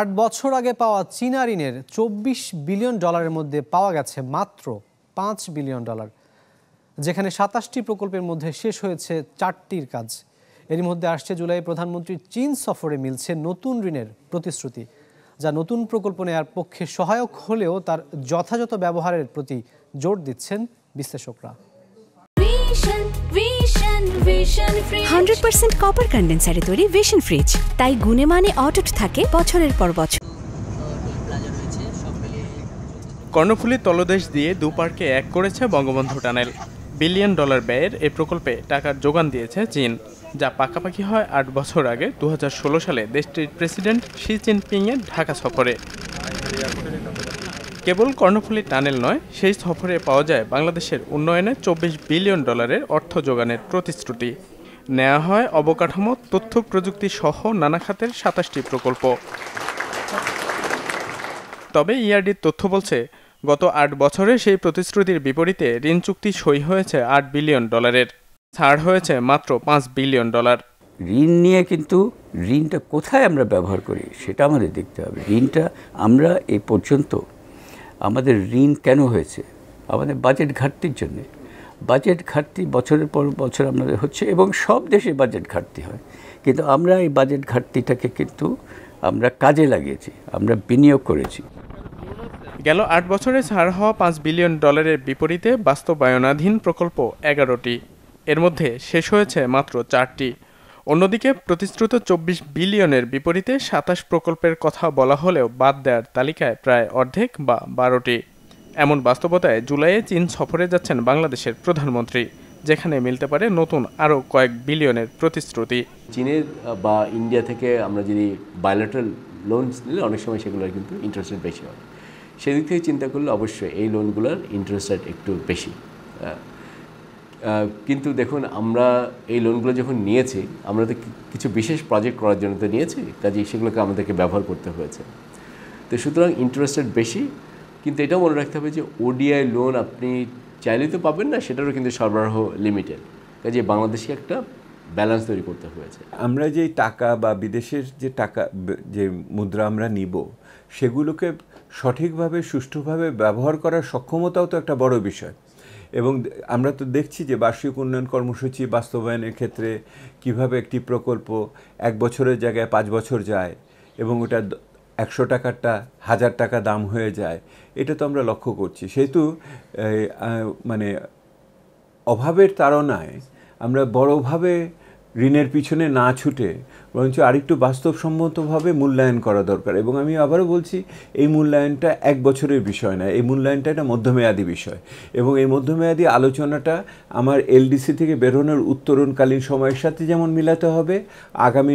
8 বছর আগে পাওয়া চীনা ঋণের 24 বিলিয়ন ডলারের মধ্যে পাওয়া গেছে মাত্র 5 বিলিয়ন ডলার, যেখানে 27টি প্রকল্পের মধ্যে শেষ হয়েছে 4টির কাজ। এরই মধ্যে আসছে জুলাই প্রধানমন্ত্রীর চীন সফরে মিলছে নতুন ঋণের প্রতিশ্রুতি, যা নতুন প্রকল্প নেয়ার পক্ষে সহায়ক হলেও তার যথাযথ ব্যবহারের প্রতি জোর দিচ্ছেন বিশ্লেষকরা। 100% কপার কন্ডেন্সারে তৈরি ভিশন ফ্রিজ, তাই গুণে মানে অটুট থাকে বছরের পর বছর। কর্ণফুলী তলদেশ দিয়ে দুপারকে এক করেছে বঙ্গবন্ধু টানেল। বিলিয়ন ডলার ব্যয়ের এই প্রকল্পে টাকার যোগান দিয়েছে চীন, যা পাকাপাকি হয় 8 বছর আগে 2016 সালে দেশটির প্রেসিডেন্ট শি জিনপিংয়ের ঢাকা সফরে। কেবল কর্ণফুলী টানেল নয়, সেই সফরে পাওয়া যায় বাংলাদেশের উন্নয়নে 24 বিলিয়ন ডলারের অর্থ যোগানের প্রতিশ্রুতি। নেওয়া হয় অবকাঠামো, তথ্য প্রযুক্তি সহ নানা খাতের 27টি প্রকল্প। তবে ইআরডির তথ্য বলছে, গত 8 বছরে সেই প্রতিশ্রুতির বিপরীতে ঋণ চুক্তি সই হয়েছে 8 বিলিয়ন ডলারের, ছাড় হয়েছে মাত্র 5 বিলিয়ন ডলার। ঋণ নিয়ে কিন্তু ঋণটা কোথায় আমরা ব্যবহার করি সেটা আমাদের দেখতে হবে। ঋণটা আমরা এই পর্যন্ত আমাদের ঋণ কেন হয়েছে? আমাদের বাজেট ঘাটতির জন্য। বাজেট ঘাটতি বছরের পর বছর আমাদের হচ্ছে এবং সব দেশে বাজেট ঘাটতি হয়, কিন্তু আমরা এই বাজেট ঘাটতিটাকে কিন্তু আমরা কাজে লাগিয়েছি, আমরা বিনিয়োগ করেছি। গেল 8 বছরে ছাড় হওয়া 5 বিলিয়ন ডলারের বিপরীতে বাস্তবায়নাধীন প্রকল্প 11টি, এর মধ্যে শেষ হয়েছে মাত্র 4টি। অন্যদিকে প্রতিশ্রুত 24 বিলিয়নের বিপরীতে 27 প্রকল্পের কথা বলা হলেও বাদ দেওয়ার তালিকায় প্রায় অর্ধেক বা 12টি। এমন বাস্তবতায় জুলাইয়ে চীন সফরে যাচ্ছেন বাংলাদেশের প্রধানমন্ত্রী, যেখানে মিলতে পারে নতুন আরও কয়েক বিলিয়নের প্রতিশ্রুতি। চীনের বা ইন্ডিয়া থেকে আমরা যদি বায়োলেটারাল লোনস নিলে অনেক সময় সেগুলোর কিন্তু ইন্টারেস্ট রেট বেশি হয়। সেদিক থেকে চিন্তা করলে অবশ্যই এই লোনগুলোর ইন্টারেস্ট রেট একটু বেশি। কিন্তু দেখুন, আমরা এই লোনগুলো যখন নিয়েছি, আমরা তো কিছু বিশেষ প্রজেক্ট করার জন্য তো নিয়েছি, কাজেই সেগুলোকে আমাদেরকে ব্যবহার করতে হয়েছে। তো সুতরাং ইন্টারেস্ট রেট বেশি, কিন্তু এটাও মনে রাখতে হবে যে ওডিআই লোন আপনি চাইলেই তো পাবেন না, সেটারও কিন্তু সরবরাহ লিমিটেড। কাজেই বাংলাদেশে একটা ব্যালেন্স তৈরি করতে হয়েছে। আমরা যে টাকা বা বিদেশের যে টাকা, যে মুদ্রা আমরা নিব, সেগুলোকে সঠিকভাবে সুষ্ঠুভাবে ব্যবহার করার সক্ষমতাও তো একটা বড় বিষয়। এবং আমরা তো দেখছি যে বার্ষিক উন্নয়ন কর্মসূচি বাস্তবায়নের ক্ষেত্রে কিভাবে একটি প্রকল্প 1 বছরের জায়গায় 5 বছর যায় এবং ওটা 100 টাকারটা 1000 টাকা দাম হয়ে যায়, এটা তো আমরা লক্ষ্য করছি। সেহেতু মানে অভাবের তাড়নায় আমরা বড়ভাবে ঋণের পিছনে না ছুটে বরঞ্চ আরেকটু বাস্তবসম্মতভাবে মূল্যায়ন করা দরকার। এবং আমি আবারও বলছি, এই মূল্যায়নটা 1 বছরের বিষয় না, এই মূল্যায়নটা একটা মধ্যমেয়াদী বিষয়। এবং এই মধ্যমেয়াদী আলোচনাটা আমার এলডিসি থেকে বেরোনোর উত্তরণকালীন সময়ের সাথে যেমন মিলাতে হবে, আগামী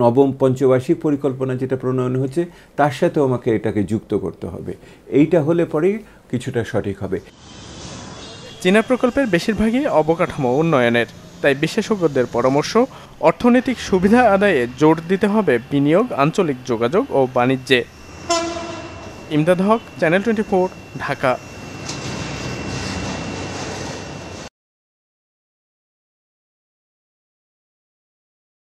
নবম পঞ্চবার্ষিক পরিকল্পনা যেটা প্রণয়ন হচ্ছে তার সাথেও আমাকে এটাকে যুক্ত করতে হবে। এইটা হলে পরেই কিছুটা সঠিক হবে। চীনা প্রকল্পের বেশিরভাগই অবকাঠামো উন্নয়নের, তাই বিশেষজ্ঞদের পরামর্শ, অর্থনৈতিক সুবিধা আদায়ে জোর দিতে হবে বিনিয়োগ, আঞ্চলিক যোগাযোগ ও বাণিজ্যে। ইমদাদ হক, চ্যানেল 24, ঢাকা।